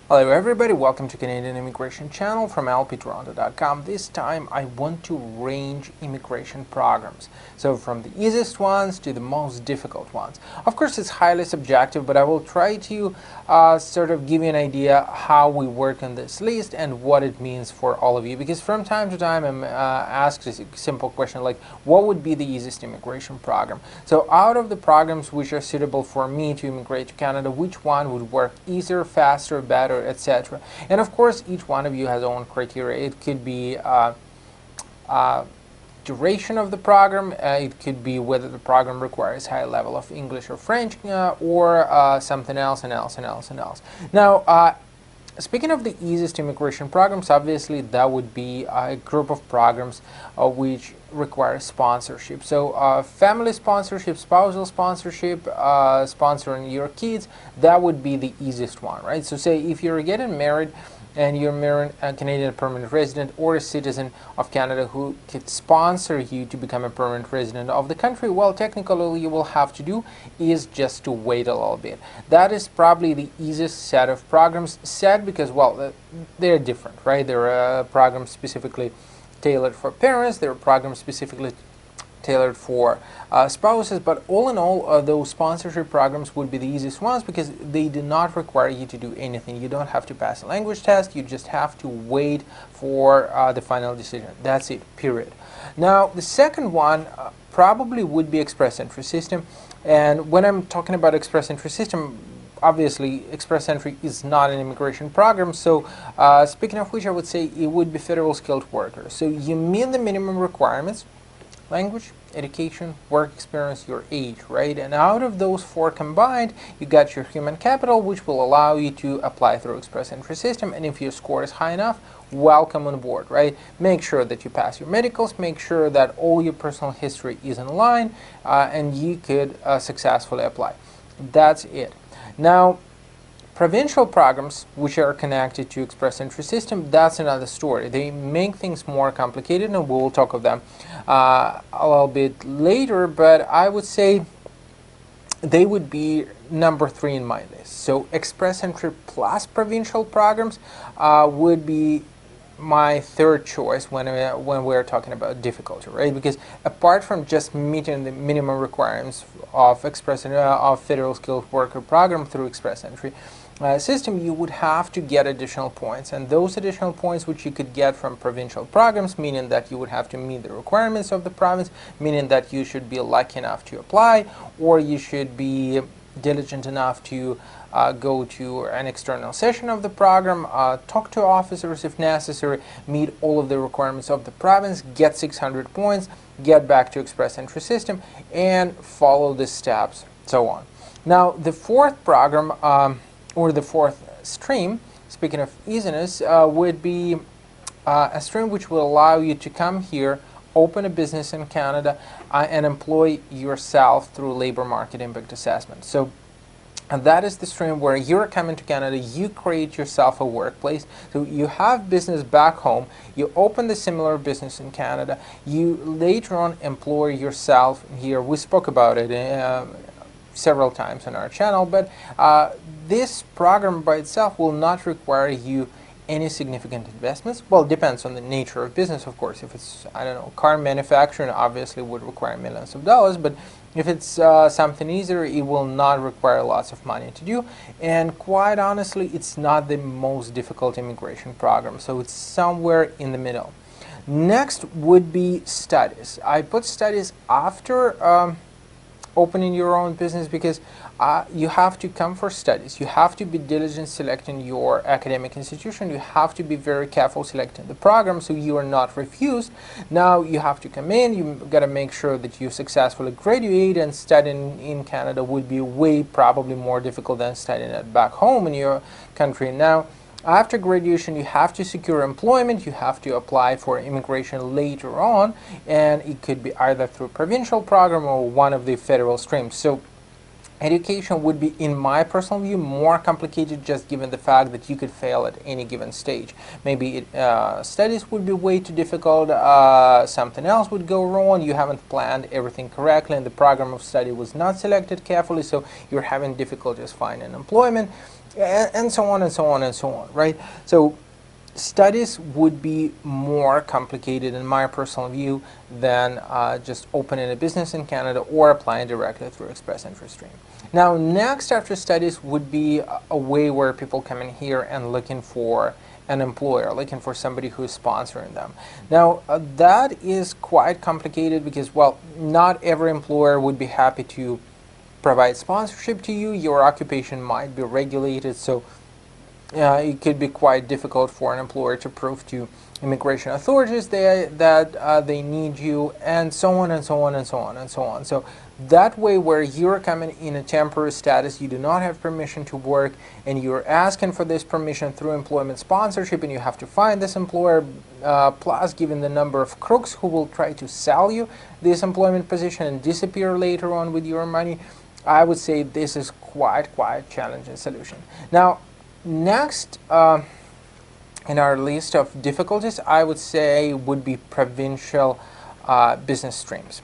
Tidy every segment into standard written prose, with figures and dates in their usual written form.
Hello everybody, welcome to Canadian Immigration Channel from lptoronto.com. This time I want to range immigration programs. So from the easiest ones to the most difficult ones. Of course it's highly subjective, but I will try to sort of give you an idea how we work on this list and what it means for all of you. Because from time to time I'm asked a simple question like, what would be the easiest immigration program? So out of the programs which are suitable for me to immigrate to Canada, which one would work easier, faster, better, etc. And of course each one of you has own criteria. It could be duration of the program, it could be whether the program requires high level of English or French, or something else and else and else and else. Now speaking of the easiest immigration programs, obviously that would be a group of programs which require sponsorship. So family sponsorship, spousal sponsorship, sponsoring your kids, that would be the easiest one, right? So say if you're getting married and you're marrying a Canadian permanent resident or a citizen of Canada who could sponsor you to become a permanent resident of the country, well, technically all you will have to do is just to wait a little bit. That is probably the easiest set of programs, set because, well, they're different, right? There are programs specifically tailored for parents, there are programs specifically tailored for spouses, but all in all, those sponsorship programs would be the easiest ones because they do not require you to do anything. You don't have to pass a language test, you just have to wait for the final decision. That's it, period. Now, the second one probably would be express entry system, and when I'm talking about express entry system, obviously express entry is not an immigration program, so speaking of which, I would say it would be federal skilled workers. So you meet the minimum requirements: language, education, work experience, your age, right? And out of those four combined, you got your human capital, which will allow you to apply through express entry system. And if your score is high enough, welcome on board, right? Make sure that you pass your medicals, make sure that all your personal history is in line, and you could successfully apply. That's it. Now, provincial programs which are connected to express entry system, that's another story. They make things more complicated, and we'll talk of them a little bit later, but I would say they would be number 3 in my list. So express entry plus provincial programs would be my third choice when we're talking about difficulty, right? Because apart from just meeting the minimum requirements of of federal skilled worker program through express entry system, you would have to get additional points, and those additional points which you could get from provincial programs, meaning that you would have to meet the requirements of the province, meaning that you should be lucky enough to apply, or you should be diligent enough to go to an external session of the program, talk to officers if necessary, meet all of the requirements of the province, get 600 points, get back to express entry system, and follow the steps, so on. Now, the fourth program, or the fourth stream, speaking of easiness, would be a stream which will allow you to come here, open a business in Canada, and employ yourself through labor market impact assessment. So, and that is the stream where you're coming to Canada, you create yourself a workplace, so you have business back home, you open the similar business in Canada, you later on employ yourself here. We spoke about it several times on our channel, but this program by itself will not require you any significant investments. Well, it depends on the nature of business, of course. If it's, I don't know, car manufacturing, obviously would require millions of dollars, but if it's something easier, it will not require lots of money to do. And quite honestly, it's not the most difficult immigration program, so it's somewhere in the middle. Next would be studies. I put studies after opening your own business because you have to come for studies. You have to be diligent selecting your academic institution. You have to be very careful selecting the program so you are not refused. Now you have to come in, you got to make sure that you successfully graduate, and studying in Canada would be way probably more difficult than studying it back home in your country. Now, after graduation, you have to secure employment, you have to apply for immigration later on, and it could be either through provincial program or one of the federal streams. So education would be, in my personal view, more complicated, just given the fact that you could fail at any given stage. Maybe studies would be way too difficult, something else would go wrong, you haven't planned everything correctly, and the program of study was not selected carefully, so you're having difficulties finding employment. and so on and so on and so on, right? So studies would be more complicated in my personal view than just opening a business in Canada or applying directly through Express Entry Stream. Now, next after studies would be a way where people come in here and looking for an employer, looking for somebody who's sponsoring them. Now, that is quite complicated because, well, not every employer would be happy to provide sponsorship to you. Your occupation might be regulated, so it could be quite difficult for an employer to prove to immigration authorities that they need you, and so on and so on and so on and so on. So that way, where you're coming in a temporary status, you do not have permission to work, and you're asking for this permission through employment sponsorship, and you have to find this employer, plus given the number of crooks who will try to sell you this employment position and disappear later on with your money, I would say this is quite challenging solution. Now, next in our list of difficulties, I would say would be provincial business streams.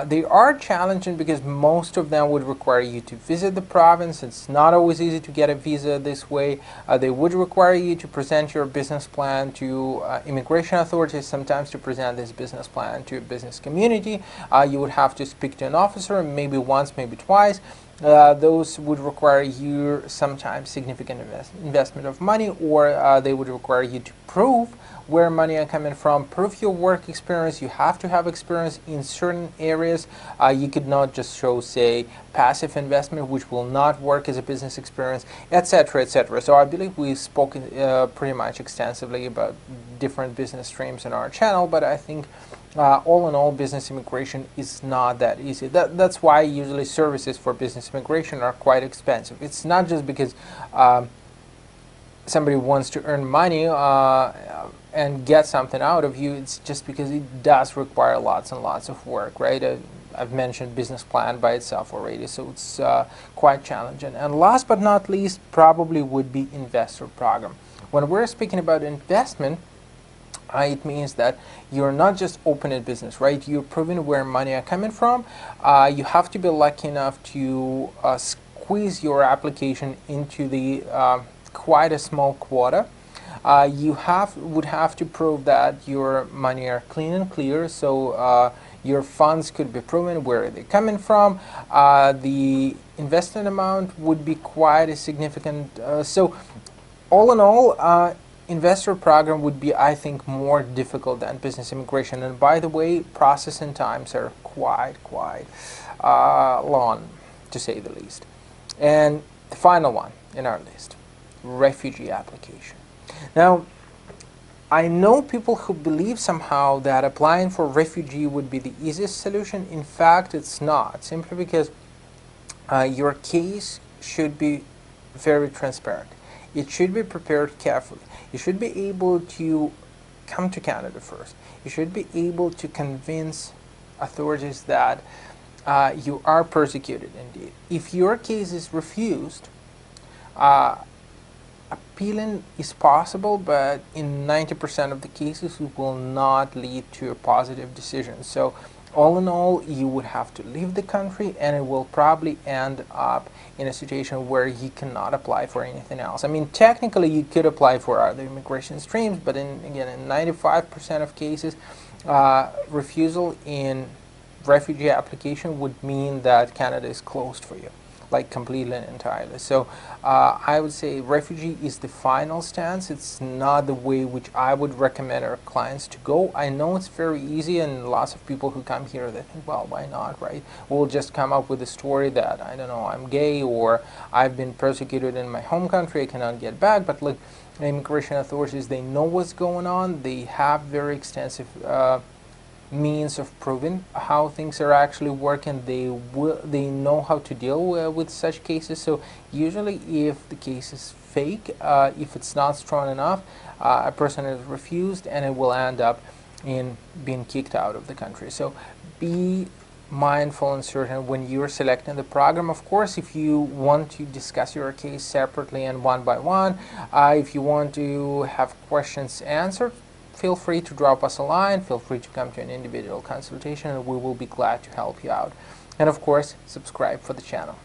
They are challenging because most of them would require you to visit the province. It's not always easy to get a visa this way. They would require you to present your business plan to immigration authorities, sometimes to present this business plan to a business community. You would have to speak to an officer, maybe once, maybe twice. Those would require you sometimes significant investment of money, or they would require you to prove where money are coming from, prove your work experience. You have to have experience in certain areas. You could not just show, say, passive investment, which will not work as a business experience, etc., etc. So I believe we've spoken pretty much extensively about different business streams in our channel, but I think all in all, business immigration is not that easy. That's why usually services for business immigration are quite expensive. It's not just because somebody wants to earn money and get something out of you. It's just because it does require lots and lots of work, right? I've mentioned business plan by itself already, so it's quite challenging. And last but not least, probably would be investor program. When we're speaking about investment, it means that you're not just opening a business, right? You're proving where money are coming from. You have to be lucky enough to squeeze your application into the quite a small quota. You would have to prove that your money are clean and clear, so your funds could be proven where they're coming from. The investment amount would be quite a significant. So all in all, investor program would be, I think, more difficult than business immigration. And by the way, processing times are quite long, to say the least. And the final one in our list, refugee application. Now, I know people who believe somehow that applying for refugee would be the easiest solution. In fact, it's not, simply because your case should be very transparent. It should be prepared carefully. You should be able to come to Canada first. You should be able to convince authorities that you are persecuted indeed. If your case is refused, appealing is possible, but in 90% of the cases it will not lead to a positive decision. So all in all, you would have to leave the country, and it will probably end up in a situation where you cannot apply for anything else. I mean, technically you could apply for other immigration streams, but again, in 95% of cases, refusal in refugee application would mean that Canada is closed for you, like completely and entirely. So I would say refugee is the final stance. It's not the way which I would recommend our clients to go. I know it's very easy, and lots of people who come here, they think, well, why not, right? We'll just come up with a story that, I don't know, I'm gay, or I've been persecuted in my home country, I cannot get back. But look, immigration authorities, they know what's going on. They have very extensive means of proving how things are actually working. They know how to deal with such cases. So usually if the case is fake, if it's not strong enough, a person is refused, and it will end up in being kicked out of the country. So be mindful and certain when you're selecting the program. Of course, if you want to discuss your case separately and one by one, if you want to have questions answered, feel free to drop us a line, feel free to come to an individual consultation, and we will be glad to help you out. And of course, subscribe for the channel.